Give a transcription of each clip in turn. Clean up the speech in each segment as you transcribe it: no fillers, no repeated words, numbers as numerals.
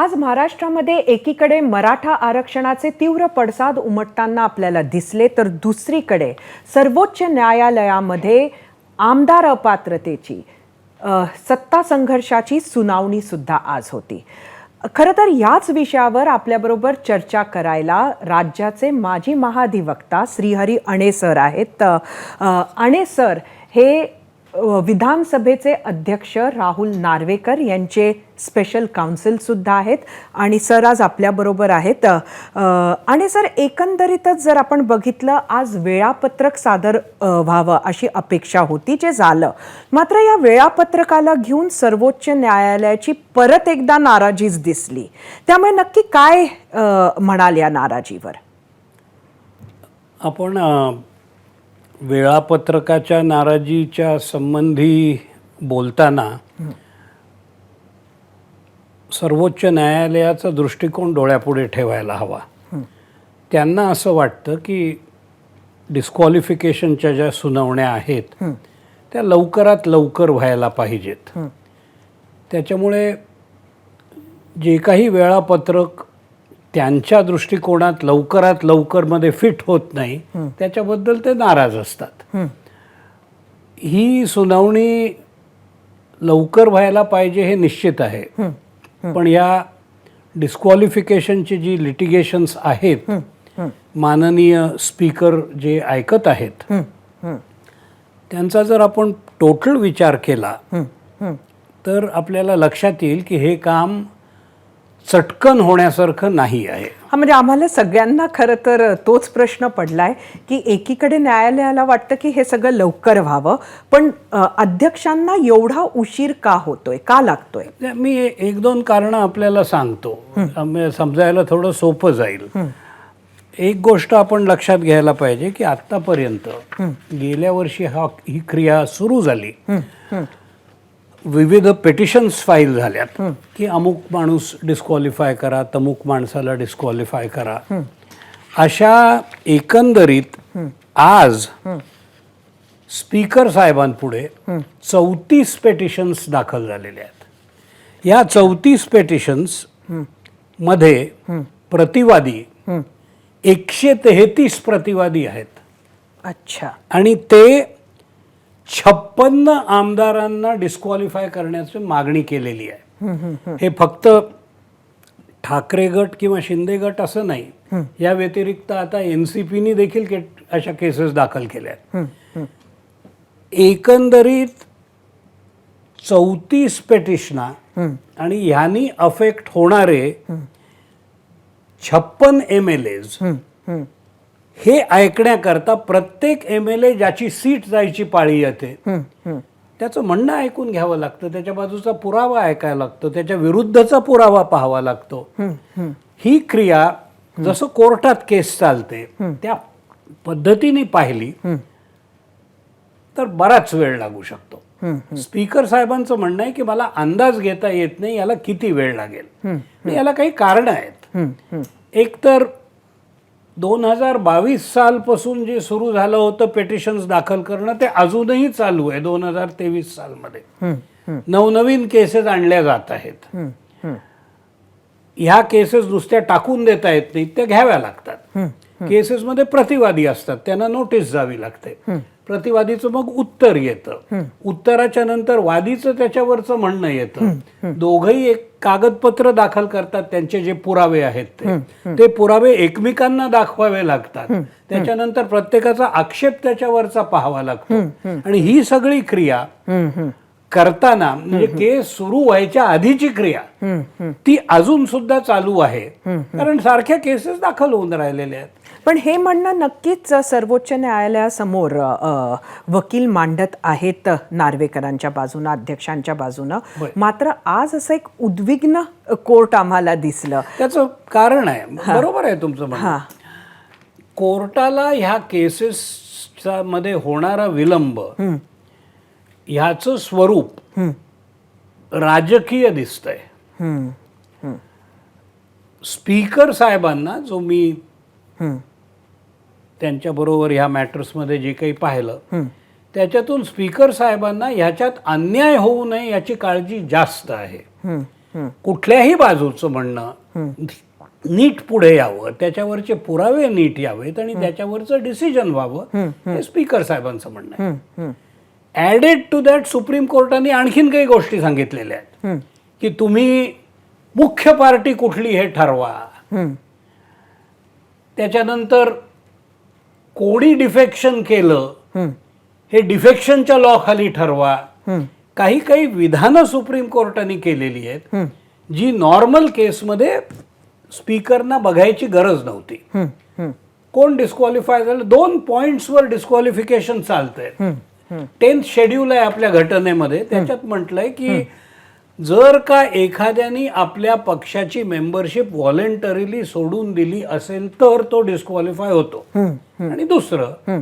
आज महाराष्ट्रामध्ये एकीकडे मराठा आरक्षणाचे तीव्र पडसाद उमटताना आपल्याला दिसले, तर दुसरीकडे सर्वोच्च न्यायालयामध्ये आमदार अपात्रतेची सत्ता संघर्षाची सुनावणी सुद्धा आज होती. खरं तर याच विषयावर आपल्याबरोबर चर्चा करायला राज्याचे माजी महाधिवक्ता श्रीहरी अणे सर आहेत. अणे सर हे विधानसभेचे अध्यक्ष राहुल नार्वेकर यांचे स्पेशल काउन्सिल सुद्धा आहेत आणि सर आज आपल्याबरोबर आहेत. आणि सर, एकंदरीतच जर आपण बघितलं, आज वेळापत्रक सादर व्हावं अशी अपेक्षा होती, जे झालं. मात्र या वेळापत्रकाला घेऊन सर्वोच्च न्यायालयाची परत एकदा नाराजीच दिसली. त्यामुळे नक्की काय म्हणाल या नाराजीवर? आपण वेळापत्रकाच्या नाराजीच्या संबंधी बोलताना सर्वोच्च न्यायालयाचा दृष्टिकोन डोळ्यापुढे ठेवायला हवा. त्यांना असं वाटतं की डिस्क्वालिफिकेशनच्या ज्या सुनावण्या आहेत त्या लवकरात लवकर व्हायला पाहिजेत. त्याच्यामुळे जे काही वेळापत्रक त्यांच्या दृष्टिकोनात लवकरात लवकरमध्ये फिट होत नाही त्याच्याबद्दल ते नाराज असतात. ही सुनावणी लवकर व्हायला पाहिजे हे निश्चित आहे, पण या डिस्क्वालिफिकेशनची जी लिटिगेशन्स आहेत, माननीय स्पीकर जे ऐकत आहेत त्यांचा जर आपण टोटल विचार केला तर आपल्याला लक्षात येईल की हे काम चटकन होण्यासारखं नाही आहे. म्हणजे आम्हाला सगळ्यांना खरं तर तोच प्रश्न पडलाय की एकीकडे न्यायालयाला वाटतं की हे सगळं लवकर व्हावं, पण अध्यक्षांना एवढा उशीर का होतोय, का लागतोय? मी एक दोन कारणं आपल्याला सांगतो, समजायला थोडं सोपं जाईल. एक गोष्ट आपण लक्षात घ्यायला पाहिजे की आतापर्यंत गेल्या वर्षी ही क्रिया सुरू झाली, विविध पिटिशन्स फाईल झाल्यात की अमुक माणूस डिस्क्वालिफाय करा, तमुक माणसाला डिस्क्वालिफाय करा. अशा एकंदरीत आज स्पीकर साहेबांपुढे 34 पेटिशन्स दाखल झालेले आहेत. या 34 पेटिशन्स मध्ये प्रतिवादी 133 प्रतिवादी आहेत. अच्छा. आणि ते 56 आमदारांना डिस्क्वालिफाय करण्याची मागणी केलेली आहे. हे फक्त ठाकरे गट किंवा शिंदे गट असं नाही, या व्यतिरिक्त आता NCPनी देखील अशा केसेस दाखल केल्या आहेत. एकंदरीत 34 पेटिशना आणि ह्यांनी अफेक्ट होणारे 56 MLAs हे ऐकण्याकरता प्रत्येक MLA ज्याची सीट जायची पाळी येते त्याचं म्हणणं ऐकून घ्यावं लागतं, त्याच्या बाजूचा पुरावा ऐकायला लागतो, त्याच्या विरुद्धचा पुरावा पाहावा लागतो. ही क्रिया जसं कोर्टात केस चालते त्या पद्धतीने पाहिली तर बराच वेळ लागू शकतो. स्पीकर साहेबांचं म्हणणं आहे की मला अंदाज घेता येत नाही याला किती वेळ लागेल. याला काही कारण आहेत. एक तर 2022 सालपासून जे सुरू झालं होतं पेटिशन्स दाखल करणं ते अजूनही चालू आहे. 2023 सालमध्ये नवनवीन केसेस आणल्या जात आहेत. ह्या केसेस नुसत्या टाकून देता येत नाहीत, त्या घ्याव्या लागतात. केसेसमध्ये प्रतिवादी असतात, त्यांना नोटीस जावी लागते. प्रतिवादीचं मग उत्तर येतं, उत्तराच्या नंतर वादीचं त्याच्यावरचं म्हणणं येतं. दोघंही एक कागदपत्र दाखल करतात, त्यांचे जे पुरावे आहेत ते पुरावे एकमेकांना दाखवावे लागतात. त्याच्यानंतर प्रत्येकाचा आक्षेप त्याच्यावरचा पाहावा लागतो. आणि ही सगळी क्रिया करताना म्हणजे केस सुरू व्हायच्या आधीची क्रिया ती अजून सुद्धा चालू आहे, कारण सारख्या केसेस दाखल होऊन राहिलेल्या आहेत. पण हे म्हणणं नक्कीच सर्वोच्च न्यायालयासमोर वकील मांडत आहेत नार्वेकरांच्या बाजूनं, अध्यक्षांच्या बाजूनं. मात्र आज असं एक उद्विग्न कोर्ट आम्हाला दिसलं. त्याचं कारण आहे, बरोबर आहे तुमचं म्हणणं. कोर्टाला ह्या केसेसच्या मध्ये होणारा विलंब ह्याचं स्वरूप राजकीय दिसतंय. स्पीकर साहेबांना, जो मी त्यांच्याबरोबर ह्या मॅटर्समध्ये जे काही पाहिलं त्याच्यातून स्पीकर साहेबांना ह्याच्यात अन्याय होऊ नये याची काळजी जास्त आहे. कुठल्याही बाजूचं म्हणणं नीट पुढे यावं, त्याच्यावरचे पुरावे नीट यावेत आणि त्याच्यावरचं डिसिजन व्हावं, हे स्पीकर साहेबांचं म्हणणं आहे. ऍडेड टू दॅट सुप्रीम कोर्टाने आणखीन काही गोष्टी सांगितलेल्या आहेत की तुम्ही मुख्य पार्टी कुठली हे ठरवा. त्याच्यानंतर कोणी डिफेक्शन केलं हे डिफेक्शनच्या लॉ खाली ठरवा. काही काही विधानं सुप्रीम कोर्टाने केलेली आहेत जी नॉर्मल केसमध्ये स्पीकरना बघायची गरज नव्हती. कोण डिस्क्वालिफाय झालं, 2 पॉइंट्सवर डिस्क्वालिफिकेशन चालतंय. 10th शेड्यूल आहे आपल्या घटनेमध्ये, त्याच्यात म्हटलंय की जर का एखाद्याने आपल्या पक्षाची मेंबरशिप व्हॉलेंटरीली सोडून दिली असेल तर तो डिस्क्वालिफाय होतो. आणि दुसरं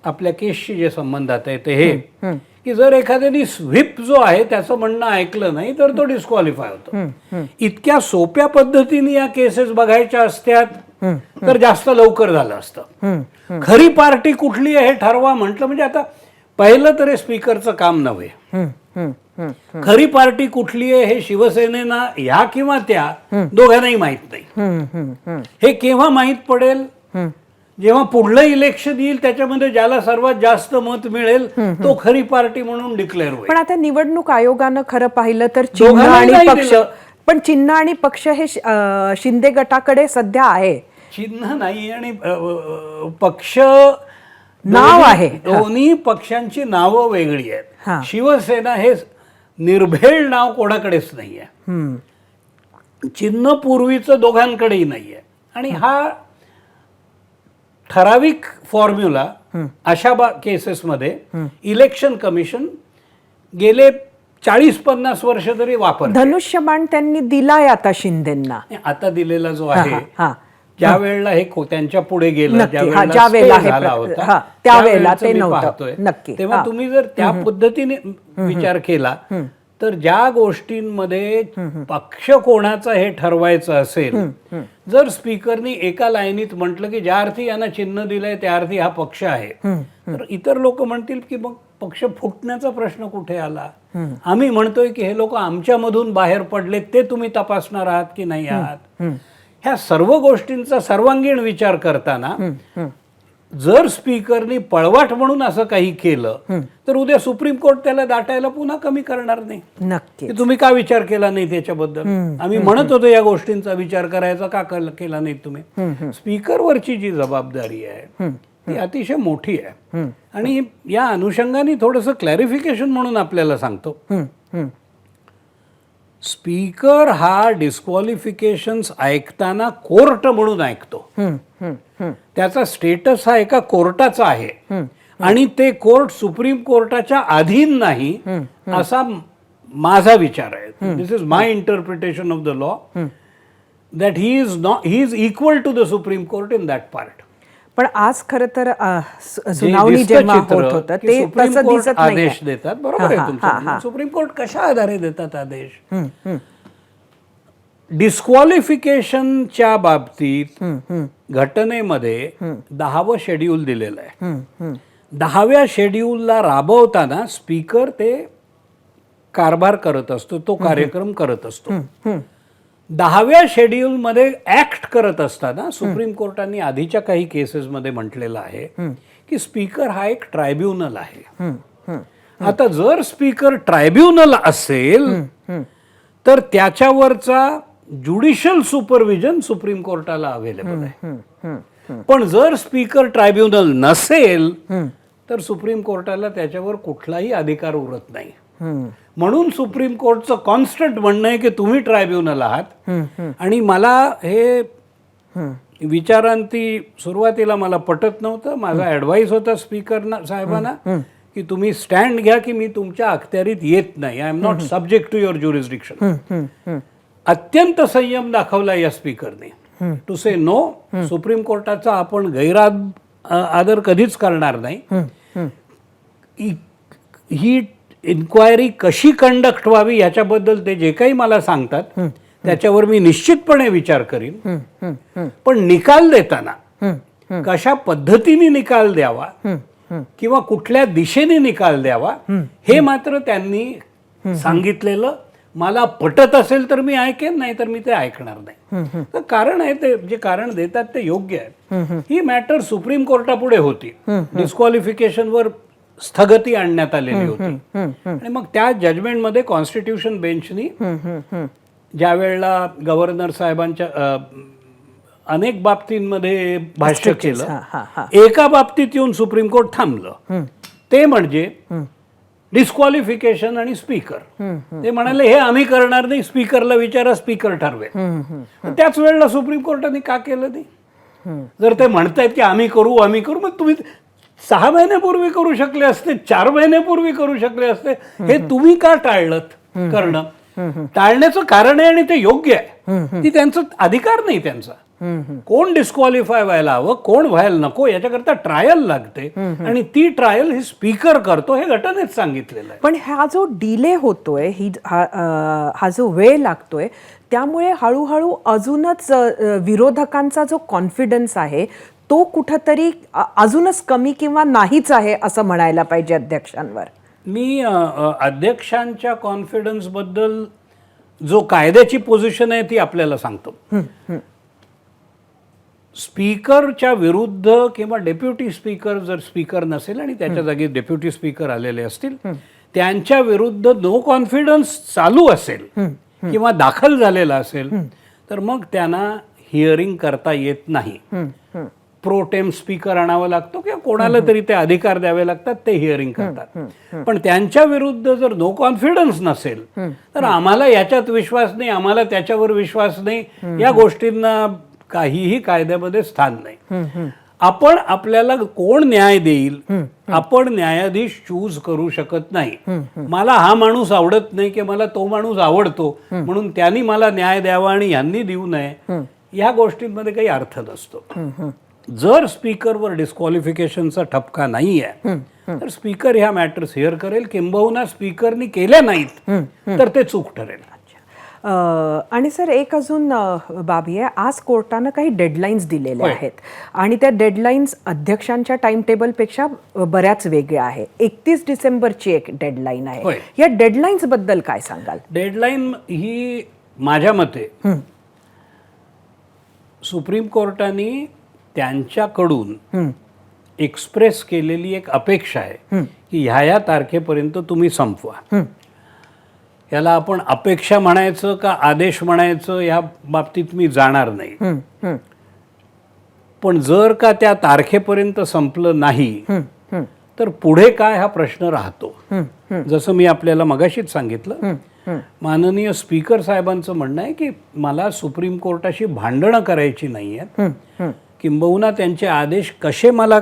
आपल्या केसशी जे संबंधात आहे ते हे की जर एखाद्याने व्हिप जो आहे त्याचं म्हणणं ऐकलं नाही तर तो डिस्क्वालिफाय होतो. इतक्या सोप्या पद्धतीने या केसेस बघायच्या असत्यात तर जास्त लवकर झालं असतं. खरी पार्टी कुठली आहे हे ठरवा म्हटलं म्हणजे आता पहिलं तर हे स्पीकरचं काम नव्हे. खरी पार्टी कुठली आहे हे शिवसेनेना ह्या किंवा त्या दोघांनाही माहित नाही. हे केव्हा माहित पडेल, जेव्हा पुढलं इलेक्शन येईल त्याच्यामध्ये ज्याला सर्वात जास्त मत मिळेल तो खरी पार्टी म्हणून डिक्लेअर होईल. पण आता निवडणूक आयोगानं खरं पाहिलं तर चिन्ह आणि पक्ष, पण चिन्ह आणि पक्ष हे शिंदे गटाकडे सध्या आहे. चिन्ह नाही आणि पक्ष नाव आहे. दोन्ही पक्षांची नावं वेगळी हा. आहेत. शिवसेना हे निर्भेळ नाव कोणाकडेच नाहीये. चिन्ह पूर्वीचं दोघांकडेही नाहीये. आणि हा ठराविक फॉर्म्युला अशा केसेसमध्ये इलेक्शन कमिशन गेले 40-50 वर्ष तरी वापरते. धनुष्यबाण त्यांनी दिलाय आता शिंदेंना. आता दिलेला जो आहे हा. ज्या वेळेला हे त्यांच्या पुढे गेलं, नक्की. ज्या वेळेला स्टे झाला होता त्यावेळेला ते मी नव्हतं. पाहतोय. नक्की. तेव्हा तुम्ही जर त्या पद्धतीने विचार केला तर ज्या गोष्टींमध्ये पक्ष कोणाचा हे ठरवायचं असेल, जर स्पीकरनी एका लाईनीत म्हटलं की ज्या अर्थी यांना चिन्ह दिलंय त्या अर्थी हा पक्ष आहे, तर इतर लोक म्हणतील की मग पक्ष फुटण्याचा प्रश्न कुठे आला. आम्ही म्हणतोय की हे लोक आमच्यामधून बाहेर पडले, ते तुम्ही तपासणार आहात की नाही आहात. ह्या सर्व गोष्टींचा सर्वांगीण विचार करताना जर स्पीकरनी पळवाट म्हणून असं काही केलं तर उद्या सुप्रीम कोर्ट त्याला दाटायला पुन्हा कमी करणार नाही. नक्की. की तुम्ही का विचार केला नाही त्याच्याबद्दल. आम्ही म्हणत होतो या गोष्टींचा विचार करायचा, का केला नाही तुम्ही. स्पीकरवरची जी जबाबदारी आहे ती अतिशय मोठी आहे. आणि या अनुषंगाने थोडंसं क्लॅरिफिकेशन म्हणून आपल्याला सांगतो. स्पीकर हा डिस्क्वालिफिकेशन्स ऐकताना कोर्ट म्हणून ऐकतो. त्याचा स्टेटस हा एका कोर्टाचा आहे आणि ते कोर्ट सुप्रीम कोर्टाच्या अधीन नाही असा माझा विचार आहे. This is my interpretation of the law that he is equal to the supreme court in that part. पण आज खरं तर सुनावणी जेव्हा होत होतं ते तसं दिसत नाही. आदेश देतात, बरोबर आहे तुमचं. सुप्रीम कोर्ट कशा आधारे देतात आदेश. डिस्क्वालिफिकेशनच्या बाबतीत घटनेमध्ये 10वं शेड्यूल दिलेलं आहे. 10व्या शेड्यूलला राबवताना स्पीकर ते कारभार करत असतो, तो कार्यक्रम करत असतो. 10व्या शेड्यूलमध्ये ऍक्ट करत असताना सुप्रीम कोर्टाने आधीच्या काही केसेसमध्ये म्हटलेलं आहे की स्पीकर हा एक ट्रायब्युनल आहे. आता जर स्पीकर ट्रायब्युनल असेल तर त्याच्यावरचा ज्युडिशियल सुपरविजन सुप्रीम कोर्टाला अवेलेबल आहे. पण जर स्पीकर ट्रायब्युनल नसेल तर सुप्रीम कोर्टाला त्याच्यावर कुठलाही अधिकार उरत नाही. म्हणून सुप्रीम कोर्टचं कॉन्स्टंट म्हणणं आहे की तुम्ही ट्रायब्युनल आहात. आणि मला हे विचारांती सुरुवातीला मला पटत नव्हतं. माझा ऍडवाइस होता स्पीकर साहेबांना की तुम्ही स्टँड घ्या की मी तुमच्या अखत्यारीत येत नाही. I am not subject to your jurisdiction. अत्यंत संयम दाखवला या स्पीकरने टू से नो. सुप्रीम कोर्टाचा आपण आदर कधीच करणार नाही. ही इन्क्वायरी कशी कंडक्ट व्हावी याच्याबद्दल ते जे काही मला सांगतात त्याच्यावर मी निश्चितपणे विचार करीन. पण निकाल देताना कशा पद्धतीने निकाल द्यावा किंवा कुठल्या दिशेने निकाल द्यावा हे मात्र त्यांनी सांगितलेलं मला पटत असेल तर मी ऐकेन, नाही तर मी ते ऐकणार नाही. तर कारण आहे ते जे कारण देतात ते योग्य आहे. ही मॅटर सुप्रीम कोर्टापुढे होती, डिस्क्वालिफिकेशनवर स्थगिती आणण्यात आलेली होती आणि मग त्या जजमेंटमध्ये कॉन्स्टिट्यूशन बेंचनी ज्या वेळेला गव्हर्नर साहेबांच्या अनेक बाबतींमध्ये भाष्य केलं, एका बाबतीत येऊन सुप्रीम कोर्ट थांबलं. ते म्हणजे डिस्क्वालिफिकेशन आणि स्पीकर. ते म्हणाले हे आम्ही करणार नाही, स्पीकरला विचारा, स्पीकर ठरवेल. त्याच वेळेला सुप्रीम कोर्टाने का केलं नाही? जर ते म्हणतायत की आम्ही करू मग तुम्ही 6 महिन्यापूर्वी करू शकले असते, 4 महिन्यापूर्वी करू शकले असते. हे तुम्ही का टाळलत करणं? टाळण्याचं कारण आहे आणि ते योग्य आहे. ती त्यांचा अधिकार नाही त्यांचा. कोण डिस्क्वालिफाय व्हायला हवं, कोण व्हायला नको, याच्याकरता ट्रायल लागते आणि ती ट्रायल ही स्पीकर करतो, हे घटनेत सांगितलेलं आहे. पण हा जो डिले होतोय, हा जो वेळ लागतोय, त्यामुळे हळूहळू अजूनच विरोधकांचा जो कॉन्फिडन्स आहे तो कुठंतरी अजूनच कमी किंवा नाहीच आहे असं म्हणायला पाहिजे अध्यक्षांवर. मी अध्यक्षांच्या कॉन्फिडन्स बद्दल जो कायद्याची पोझिशन आहे ती आपल्याला सांगतो. स्पीकरच्या विरुद्ध किंवा डेप्युटी स्पीकर जर स्पीकर नसेल आणि त्याच्या जागी डेप्युटी स्पीकर आलेले असतील, त्यांच्या विरुद्ध नो कॉन्फिडन्स चालू असेल किंवा दाखल झालेला असेल तर मग त्यांना हिअरिंग करता येत नाही. प्रोटेम स्पीकर आणावा लागतो किंवा कोणाला तरी ते अधिकार द्यावे लागतात, ते हिअरिंग करतात. पण त्यांच्या विरुद्ध जर नो कॉन्फिडन्स नसेल तर आम्हाला याच्यात विश्वास नाही, आम्हाला त्याच्यावर विश्वास नाही, या गोष्टींना काहीही कायद्यामध्ये स्थान नाही. आपण आपल्याला कोण न्याय देईल, आपण न्यायाधीश चूज करू शकत नाही. मला हा माणूस आवडत नाही की मला तो माणूस आवडतो म्हणून त्यांनी मला न्याय द्यावा आणि यांनी देऊ नये, या गोष्टींमध्ये काही अर्थ नसतो. जर स्पीकरवर डिस्क्वालिफिकेशनचा ठपका नाही आहे तर स्पीकर ह्या मॅटर्स हिअर करेल, किंबहुना स्पीकरनी केल्या नाहीत तर ते चूक ठरेल. आणि सर एक अजून बाबी आहे, आज कोर्टानं काही डेडलाईन्स दिलेल्या आहेत आणि त्या डेडलाईन्स अध्यक्षांच्या टाइम टेबलपेक्षा बऱ्याच वेगळ्या आहे. 31 डिसेंबरची एक डेडलाईन आहे. या डेडलाईन्स बद्दल काय सांगाल? डेडलाईन ही माझ्या मते सुप्रीम कोर्टाने त्यांच्याकडून एक्सप्रेस केलेली एक अपेक्षा आहे की ह्या तारखेपर्यंत तुम्ही संपवा. याला आपण अपेक्षा म्हणायचं का आदेश म्हणायचं या बाबतीत मी जाणार नाही. पण जर का त्या तारखेपर्यंत संपलं नाही तर पुढे काय हा प्रश्न राहतो. जसं मी आपल्याला मगाशीच सांगितलं, माननीय स्पीकर साहेबांचं म्हणणं आहे की मला सुप्रीम कोर्टाशी भांडणं करायची नाही आहेत, किंबहुना त्यांचे आदेश कसे मला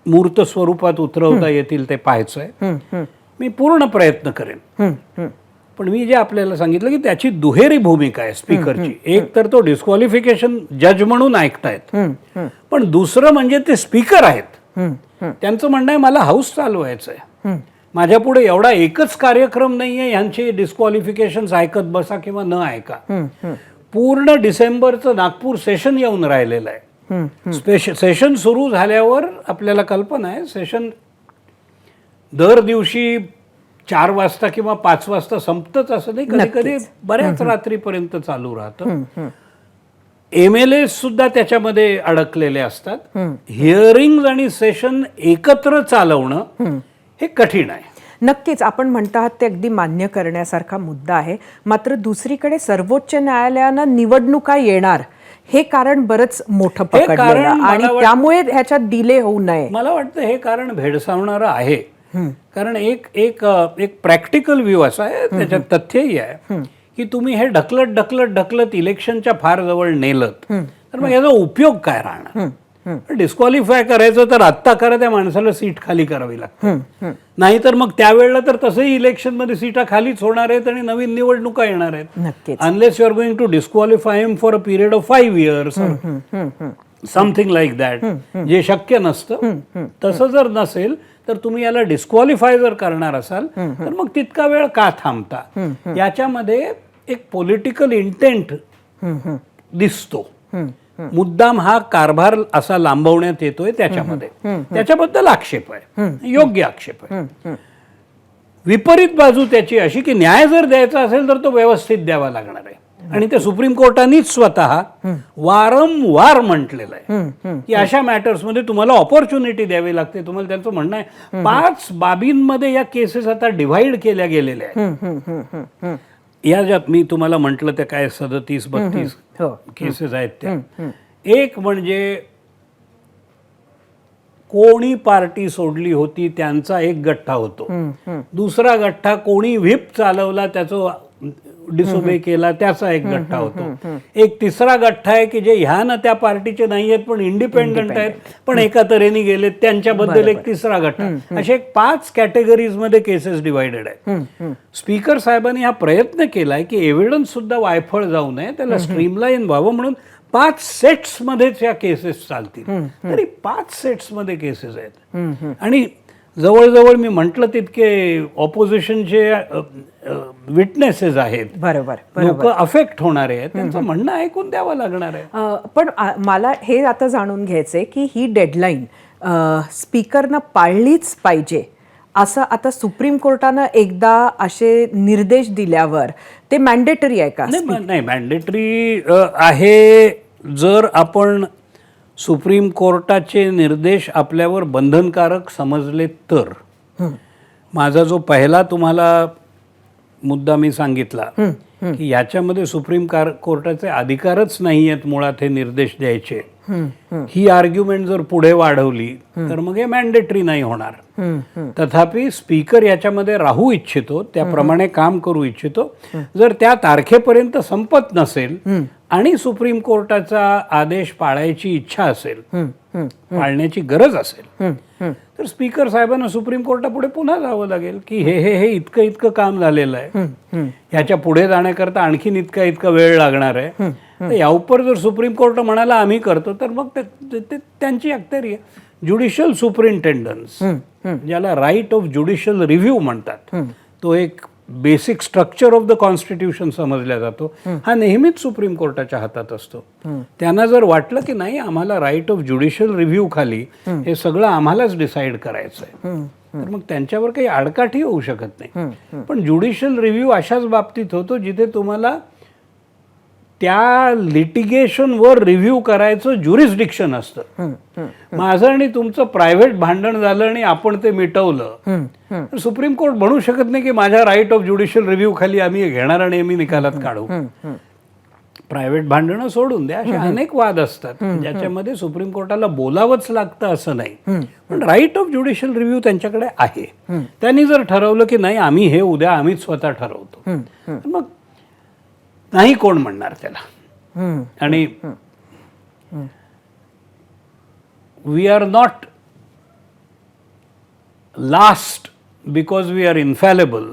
मूर्त स्वरूपात उतरवता येतील ते पाहायचंय. मी पूर्ण प्रयत्न करेन. पण मी जे आपल्याला सांगितलं की त्याची दुहेरी भूमिका आहे स्पीकरची. एक तर तो डिस्क्वालिफिकेशन जज म्हणून ऐकतायत, पण दुसरं म्हणजे ते स्पीकर आहेत. त्यांचं म्हणणं आहे मला हाऊस चालवायचंय, माझ्या पुढे एवढा एकच कार्यक्रम नाहीये यांचे डिस्क्वालिफिकेशन ऐकत बसा किंवा न ऐका. पूर्ण डिसेंबरचं नागपूर सेशन येऊन राहिलेलं आहे. सेशन सुरू झाल्यावर आपल्याला कल्पना आहे, सेशन दर दिवशी 4 वाजता किंवा 5 वाजता संपतच असं नाही, कधी कधी बऱ्याच रात्रीपर्यंत चालू राहतं. MLA सुद्धा त्याच्यामध्ये अडकलेले असतात. हिअरिंग आणि सेशन एकत्र चालवणं हे कठीण आहे. नक्कीच आपण म्हणत आहात ते अगदी मान्य करण्यासारखा मुद्दा आहे. मात्र दुसरीकडे सर्वोच्च न्यायालयानं निवडणुका येणार हे कारण बरंच मोठं पकडलेलं आणि त्यामुळे ह्याच्यात डिले होऊ नये. मला वाटतं हे कारण भेडसावणारं आहे. कारण एक एक एक प्रॅक्टिकल व्ह्यू असा आहे, त्याच्यात तथ्यही आहे की तुम्ही हे ढकलत इलेक्शनच्या फार जवळ नेलत तर मग याचा उपयोग काय राहणार. डिस्क्वालिफाय करायचं तर आत्ता करा, त्या माणसाला सीट खाली करावी लागते. नाहीतर मग त्यावेळेला तर तसंही इलेक्शन मध्ये सीटा खालीच होणार आहेत आणि नवीन निवडणुका येणार आहेत. Unless you are going to disqualify him for a period of 5 years something like that, जे शक्य नसतं. तसं जर नसेल तर तुम्ही याला डिस्क्वालिफाय जर करणार असाल तर मग तितका वेळ का थांबता. याच्यामध्ये एक पॉलिटिकल इंटेंट दिसतो. मुद्दाम हा कारभार असा लांबवण्यात येतोय त्याच्यामध्ये. त्याच्याबद्दल आक्षेप आहे, योग्य आक्षेप आहे. विपरीत बाजू त्याची अशी की न्याय जर द्यायचा असेल तर तो व्यवस्थित द्यावा लागणार आहे. आणि ते सुप्रीम कोर्टानेच स्वतः वारंवार म्हटलेलं आहे की अशा मॅटर्समध्ये तुम्हाला ऑपॉर्च्युनिटी द्यावी लागते. तुम्हाला त्यांचं म्हणणं आहे 5 बाबींमध्ये या केसेस आता डिव्हाइड केल्या गेलेल्या आहेत. या ज्यात मी तुम्हाला म्हटलं त्या काय 37-32 केसेस आहेत त्या. एक म्हणजे कोणी पार्टी सोडली होती त्यांचा एक गठ्ठा होतो. दुसरा गठ्ठा कोणी व्हिप चालवला त्याचं डिसोबे केला त्याचा एक गठ्ठा होतो. एक तिसरा गठ्ठा आहे की जे ह्या ना त्या पार्टीचे नाही आहेत पण इंडिपेंडंट आहेत पण एका तऱ्हेने गेलेत त्यांच्याबद्दल एक तिसरा गठ्ठा. असे 5 कॅटेगरीज मध्ये केसेस डिवायडेड आहेत. स्पीकर साहेबांनी हा प्रयत्न केलाय की एव्हिडन्स सुद्धा वायफळ जाऊ नये, त्याला स्ट्रीमलाईन व्हावं म्हणून 5 सेट्स मध्येच या केसेस चालतील. तरी 5 सेट्स मध्ये केसेस आहेत आणि जवळजवळ मी म्हटलं तितके ऑपोजिशनचे विटनेसेस आहेत. बरोबर, लोक अफेक्ट होणारे आहेत, त्यांचं म्हणणं ऐकून द्यावं लागणार आहे. पण मला हे आता जाणून घ्यायचंय की ही डेडलाईन स्पीकरनं पाळलीच पाहिजे असं आता सुप्रीम कोर्टानं एकदा असे निर्देश दिल्यावर ते मॅन्डेटरी आहे का? नाही, मॅन्डेटरी आहे जर आपण सुप्रीम कोर्टाचे निर्देश आपल्यावर बंधनकारक समजले तर. माझा जो पहिला तुम्हाला मुद्दा मी सांगितला की याच्यामध्ये सुप्रीम कोर्टाचे अधिकारच नाही आहेत मुळात हे निर्देश द्यायचे, ही आर्ग्युमेंट जर पुढे वाढवली तर मग हे मॅन्डेटरी नाही होणार. तथापि स्पीकर याच्यामध्ये राहू इच्छितो, त्याप्रमाणे काम करू इच्छितो. जर त्या तारखेपर्यंत संपत नसेल आणि सुप्रीम कोर्टाचा आदेश पाळायची इच्छा असेल, पाळण्याची गरज असेल, तर स्पीकर साहेबांना सुप्रीम कोर्टापुढे पुन्हा जावं लागेल की हे इतकं काम झालेलं आहे, ह्याच्या पुढे जाण्याकरता आणखीन इतका वेळ लागणार आहे. यावर जर सुप्रीम कोर्ट म्हणाला आम्ही करतो तर मग त्यांची अखत्यारी आहे. ज्युडिशियल सुपरिंटेंडन्स, ज्याला राईट ऑफ ज्युडिशियल रिव्ह्यू म्हणतात, तो एक basic structure of the constitution समजला जातो. हा नेहमीच सुप्रीम कोर्टाच्या हातात असतो. त्यांना जर वाटलं की नाही आम्हाला राईट ऑफ ज्युडिशियल रिव्ह्यू खाली हे सगळं आम्हालाच डिसाईड करायचं आहे, तर मग त्यांच्यावर काही आडकाठी होऊ शकत नाही. पण ज्युडिशियल रिव्ह्यू अशाच बाबतीत होतो जिथे तुम्हाला त्या लिटिगेशनवर रिव्ह्यू करायचं ज्युरिस्डिक्शन असतं. माझं आणि तुमचं प्रायव्हेट भांडण झालं आणि आपण ते मिटवलं तर सुप्रीम कोर्ट म्हणू शकत नाही की माझ्या राईट ऑफ ज्युडिशियल रिव्ह्यू खाली आम्ही घेणार आणि आम्ही निकालात काढू. प्रायव्हेट भांडणं सोडून द्या, असे अनेक वाद असतात ज्याच्यामध्ये सुप्रीम कोर्टाला बोलावंच लागतं असं नाही, पण राईट ऑफ ज्युडिशियल रिव्ह्यू त्यांच्याकडे आहे. त्यांनी जर ठरवलं की नाही आम्ही हे उद्या आम्हीच स्वतः ठरवतो, मग नाही कोण म्हणणार त्याला. आणि we are not last because we are infallible,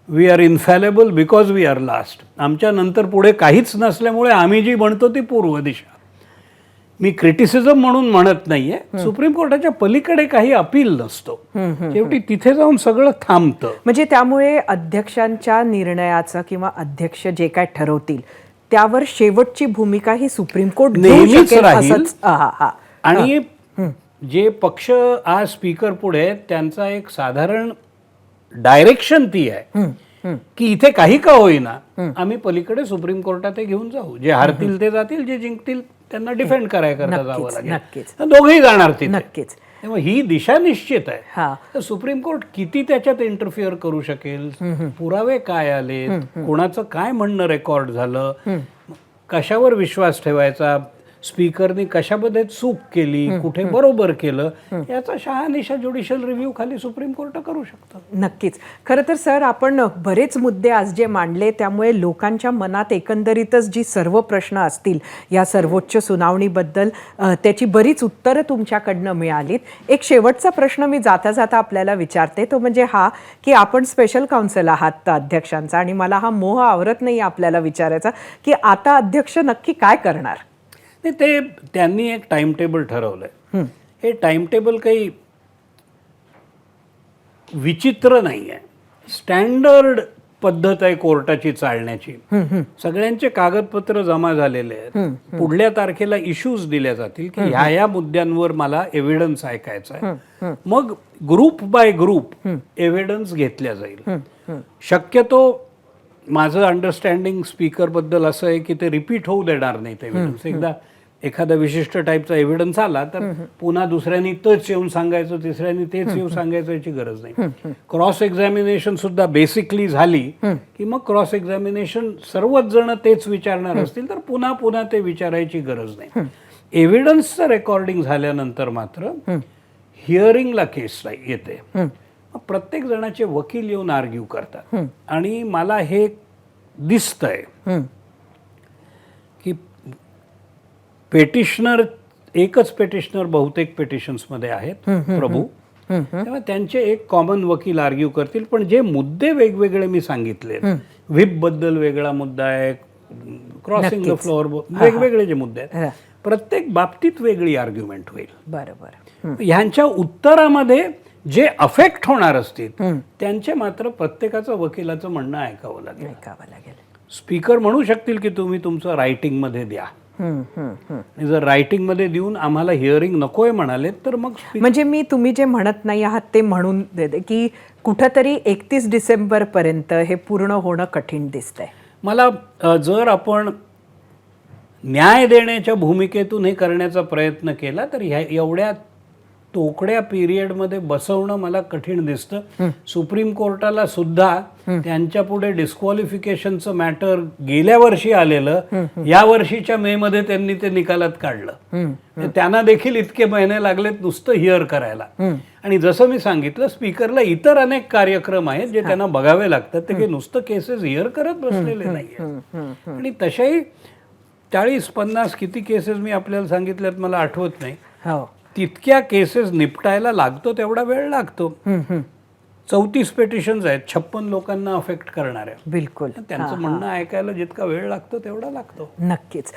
we are infallible because we are last. आमच्या नंतर पुढे काहीच नसल्यामुळे आम्ही जी म्हणतो ती पूर्व दिशा. मी क्रिटिसिझम म्हणून म्हणत नाहीये, सुप्रीम कोर्टाच्या पलीकडे काही अपील नसतो, शेवटी तिथे जाऊन सगळं थांबतं. म्हणजे त्यामुळे अध्यक्षांच्या निर्णयाचं किंवा अध्यक्ष जे काय ठरवतील त्यावर शेवटची भूमिका ही सुप्रीम कोर्ट नेहमीच राहील. आणि जे पक्ष आज स्पीकर पुढे आहेत त्यांचा एक साधारण डायरेक्शन ती आहे की इथे काही का होईना आम्ही पलीकडे सुप्रीम कोर्टात घेऊन जाऊ. जे हारतील ते जातील, जे जिंकतील त्यांना डिफेंड करायकरता जावं लागेल. दोघेही जाणार तिथे. नक्कीच. तेव्हा ही दिशा निश्चित आहे. तर सुप्रीम कोर्ट किती त्याच्यात इंटरफिअर करू शकेल, पुरावे काय आले, कोणाचं काय म्हणणं रेकॉर्ड झालं, कशावर विश्वास ठेवायचा, स्पीकरनी कशामध्ये चूक केली, कुठे बरोबर केलं, याचा शहानिशा ज्युडिशियल रिव्ह्यू खाली सुप्रीम कोर्ट करू शकतं. नक्कीच. खरं तर सर आपण बरेच मुद्दे आज जे मांडले त्यामुळे लोकांच्या मनात एकंदरीतच जी सर्व प्रश्न असतील या सर्वोच्च सुनावणीबद्दल त्याची बरीच उत्तरं तुमच्याकडनं मिळालीत. एक शेवटचा प्रश्न मी जाता जाता आपल्याला विचारते, तो म्हणजे हा की आपण स्पेशल काउन्सिल आहात अध्यक्षांचा आणि मला हा मोह आवरत नाही आपल्याला विचारायचा की आता अध्यक्ष नक्की काय करणार. नाही, ते त्यांनी एक टाइम टेबल ठरवलंय. हे टाइम टेबल काही विचित्र नाही आहे, स्टँडर्ड पद्धत आहे कोर्टाची चालण्याची. सगळ्यांचे कागदपत्र जमा झालेले आहेत. पुढल्या तारखेला इश्यूज दिल्या जातील की ह्या मुद्द्यांवर मला एव्हिडन्स ऐकायचा आहे. मग ग्रुप बाय ग्रुप एव्हिडन्स घेतल्या जाईल. शक्यतो माझं अंडरस्टँडिंग स्पीकर बद्दल असं आहे की ते रिपीट होऊ देणार नाहीत एव्हिडन्स. एकदा एखादा विशिष्ट टाईपचा एव्हिडन्स आला तर पुन्हा दुसऱ्यांनी तोच येऊन सांगायचं, तिसऱ्यांनी तेच येऊन सांगायचं याची गरज नाही. क्रॉस एक्झामिनेशन सुद्धा बेसिकली झाली की मग क्रॉस एक्झामिनेशन सर्वच जण तेच विचारणार असतील तर पुन्हा पुन्हा ते विचारायची गरज नाही. एव्हिडन्सचं रेकॉर्डिंग झाल्यानंतर मात्र हिअरिंगला केस येते. प्रत्येक जणाचे वकील येऊन आर्ग्यू करतात आणि मला हे दिसतंय की पेटिशनर एकच पेटिशनर बहुतेक पेटिशन्समध्ये आहेत प्रभू, तेव्हा त्यांचे एक कॉमन वकील आर्ग्यू करतील. पण जे मुद्दे वेगवेगळे मी सांगितले, व्हिप बद्दल वेगळा मुद्दा आहे, क्रॉसिंग द फ्लोअर, वेगवेगळे जे मुद्दे आहेत प्रत्येक बाबतीत वेगळी आर्ग्युमेंट होईल. बरोबर. ह्यांच्या उत्तरामध्ये जे अफेक्ट होणार असतील त्यांचे मात्र प्रत्येकाचं वकिलाचं म्हणणं ऐकावं लागेल. स्पीकर म्हणू शकतील की तुम्ही तुमचं रायटिंगमध्ये द्या. जर रायटिंग मध्ये देऊन आम्हाला हिअरिंग नकोय म्हणाले तर मग म्हणजे मी तुम्ही जे म्हणत नाही आहात ते म्हणून देते की कुठंतरी 31 डिसेंबर पर्यंत हे पूर्ण होणं कठीण दिसतंय मला. जर आपण न्याय देण्याच्या भूमिकेतून हे करण्याचा प्रयत्न केला तर एवढ्या तोकड्या पिरियडमध्ये बसवणं मला कठीण दिसतं. सुप्रीम कोर्टाला सुद्धा त्यांच्या पुढे डिस्क्वालिफिकेशनचं मॅटर गेल्या वर्षी आलेलं, या वर्षीच्या मे मध्ये त्यांनी ते निकालात काढलं. त्यांना देखील इतके महिने लागलेत नुसतं हिअर करायला. आणि जसं मी सांगितलं स्पीकरला इतर अनेक कार्यक्रम आहेत जे त्यांना बघावे लागतात. ते नुसतं केसेस हिअर करत बसलेले नाहीये. आणि तशाही 40-50 किती केसेस मी आपल्याला सांगितल्यात मला आठवत नाही, तितक्या केसेस निपटायला लागतो तेवढा वेळ लागतो. 34 पेटिशन्स आहेत 56 लोकांना अफेक्ट करणाऱ्या. बिलकुल. त्यांचं म्हणणं ऐकायला जितका वेळ लागतो तेवढा लागतो. नक्कीच.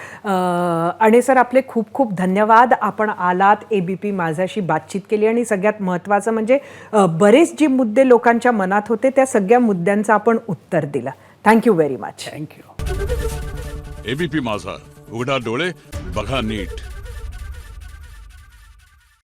आणि सर आपले खूप खूप धन्यवाद. आपण आलात, एबीपी माझ्याशी बातचीत केली आणि सगळ्यात महत्त्वाचं म्हणजे बरेच जी मुद्दे लोकांच्या मनात होते त्या सगळ्या मुद्द्यांचं आपण उत्तर दिलं. Thank you very much. Thank you. ABP माझा, उघडा डोळे बघा नीट.